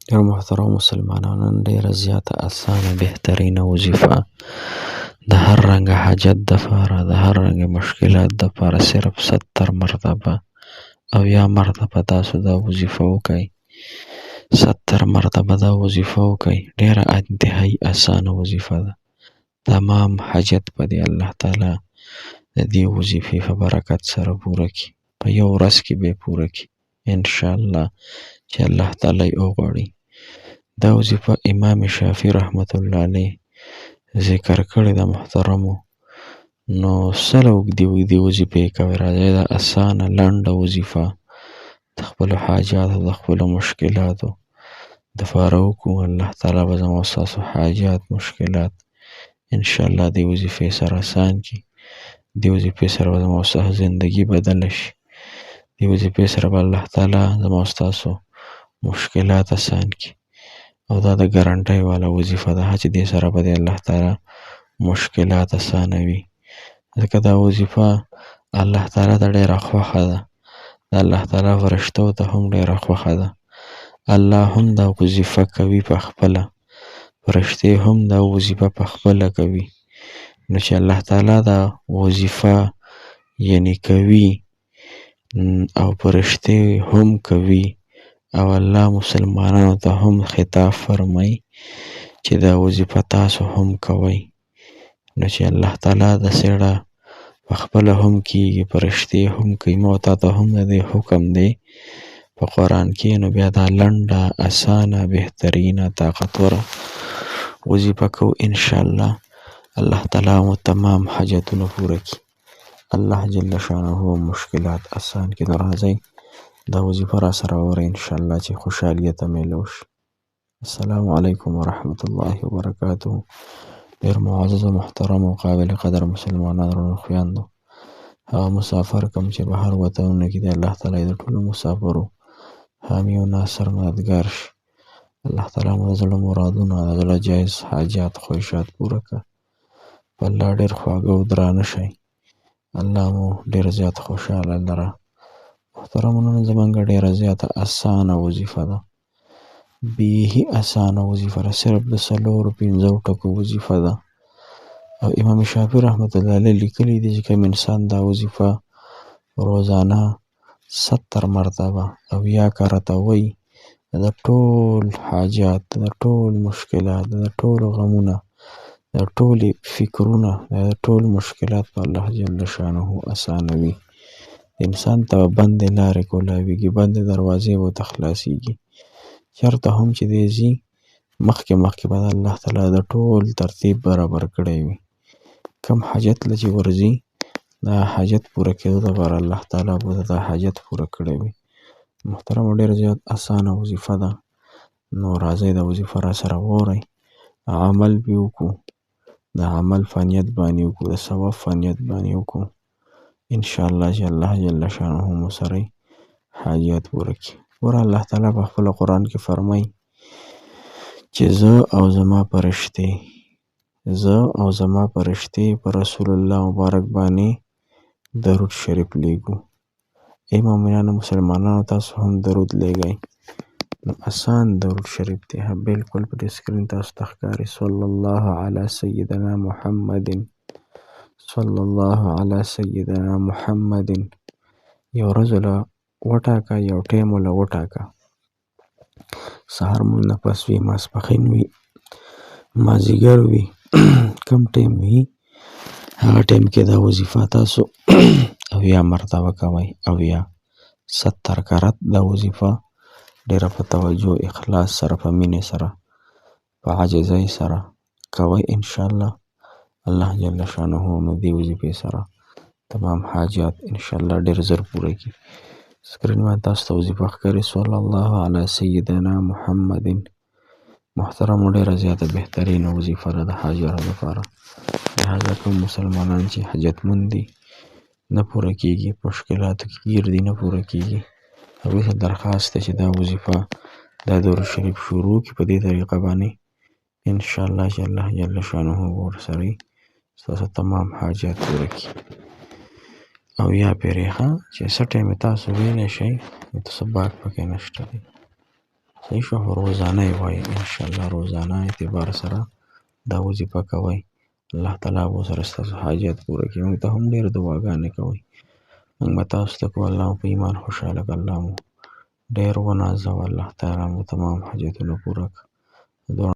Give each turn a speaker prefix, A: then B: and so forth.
A: ډېر محترم مسلمانانو، نن ډېره زیاته اسانه بهترینه وظیفه د هر رنګه حاجت دپاره، د هر رنګه مشکلات دپاره صرف 70 مرتبه او یا مرتبه تاسو دا وظیفه وکئ. 70 مرتبه دا وظیفه وکئ. ډېره انتهایی اسانه وظیفه ده. تمام حاجت به دې الله تعالی د دې وظیفې په برکت سره پوره کړي. په یو ورځ کې به یې پوره کړي انشاءالله چې الله تعالی وغواړي. دا وظیفه امام شافعي رحمت الله علیه ذکر کړې ده محترمو. نو سله اوږدې وظیفې کوئ. راځئ دا اسانه لنډه وظیفه د خپلو حاجاتو د خپلو مشکلاتو دپاره وکړو. الله تعالی به زما او ستاسو حاجات مشکلات انشاءالله دې وظیفې سره اسان کړي. دې وظیفې سره به زما او ستاسو زندګي بدله شي. دې وظیفې سره به الله تعالی زما او ستاسو مشکلات اسان کړي. او دا د ګارنټۍ والا وظیفه ده چې دې سره به دې الله تعالی مشکلات اسانوي. ځکه دا وظیفه الله تعالی ته ډېره خوښه ده. د الله تعالی فرشتو ته هم ډېره خوښه ده. الله هم دا وظیفه کوي په خپله، فرشتې هم دا وظیفه په خپله کوي. نو چې الله تعالی دا وظیفه یعنی کوي او فرشتې هم کوي او الله مسلمانانو ته هم خطاب فرمایي چې دا وظیفه تاسو هم کوئ. نو چې الله تعالی د سیړه په خپله هم کیږي، فرشتې هم کوي، ما تا ته هم د دې حکم دی په قرآن کې. نو بیا دا لنډه اسانه بهترینه طاقتوره وظیفه کوو انشاءالله. الله تعالی مو تمام حاجتونه پوره کړي. الله جل شانه مشکلات اسان کړي. نو راځئ دا وظیفه را سره ووره انشاءالله چې خوشحالیت میلو شي. السلام علیکم ورحمت الله وبرکاته. ډېر معزز و محترم او قابل قدر مسلمانانو رونو خویندو، هغه مسافر کوم چې بهر وطنونو کې دی، الله تعالی د ټولو مسافرو حامی او ناصر مددګار شي. الله تعالی مو د زړه مرادونه، د زړه جایز حاجات خواهشات پوره کړه. په الله ډېر خواږه او درانه شئ. الله مو ډېر زیات خوشحاله لره. محترمو، نن زمونږ ډېره زیاته اسانه وظیفه ده، بیخي اسانه وظیفه ده، صرف د 4-5 ټکو وظیفه ده. او امام شافعي رحمت الله علیه لیکلی دی چې کوم انسان دا وظیفه روزانه 70 مرتبه او یا کرته وایي، د ټول حاجات، د ټول مشکلات، د ټول غمونه، د ټول فکرونه، د ټول مشکلات په الله جل شانه اسانوي. انسان ته بندې لارې کولاویږي، بندې دروازې به ورته خلاصیږي. چېرته هم چې دی ځي مخکې به د الله تعالی د ټول ترتیب برابر کړی وي. کم حاجت له چې ورځي دا حاجت پوره کېدو دپاره الله تعالی به دا حاجت پوره کړی وي. محترمو، ډېر زیات اسانه وظیفه ده. نو راځئ دا وظیفه را سره واورئ، عمل پې وکړو، د عمل په نیت باندې وکړو، د ثواب په نیت باندې وکړو. انشاءالله چې الله جل شانه مو سره حاجات پوره کړي. ګوره الله تعالی په خپل قرآن کې فرمایي چې زه او زما فرشتې په رسول الله مبارک باندې درود شریف لیږو. ای مؤمنانو مسلمانانو، تاسو هم درود لیږئ. نو اسان درود شریف دی، بالکل په دې سکرین تاسو ته ښکاري. صلی الله علی سیدنا محمد، صلی الله علی سیدنا محمد. یو ورځ له وټاکه، یو ټیم له وټاکه، سهار مونږ نه پس وي، ماسپښین وي، مازدیګر وي، کم ټیم وي هغه ټیم کې دا وظیفه تاسو اویا مرتبه کوئ. اویا 70 کرت دا وظیفه ډېره په توجه، اخلاص سره، په مینې سره، په عاجزۍ سره کوئ انشاءالله. الله جل شانه مو دې وظیفې سره تمام حاجات انشاءالله ډېر زر پوره کړي. سکرین باندې تاسو ته وظیفه ښکاري، صلی الله علی سیدنا محمد. محترمو، ډېره زیاته بهترینه وظیفه ده د حاجاتو لپاره. لهذا کوم مسلمانان چې حاجتمند دي، نه پوره کېږي، په مشکلاتو کې ګیر دي، نه پوره کېږي، هغوی ته درخواست دی چې دا وظیفه، دا درود شریف شروع کړي په دې طریقه باندې انشاءالله چې الله جل شانه ورسره ستاسو تمام حاجات پوره کړي. او یا پیرې ښه چې څه ټایم تاسو ویلی شئ، نو څه باک پکې نشته دی. صحیح شو. روزانه یې وایي انشاءالله، روزانه اعتبار سره دا وظیفه کوئ. الله تعالی به سره ستاسو حاجت پوره کړي. موږ ته هم ډېر دعاګانې کوئ. موږ به تاسو ته کوو الله مو په ایمان خوشحاله کړه، الله مو ډېر ونازوه، الله تعالی مو تمام حاجتونه پوره کړه.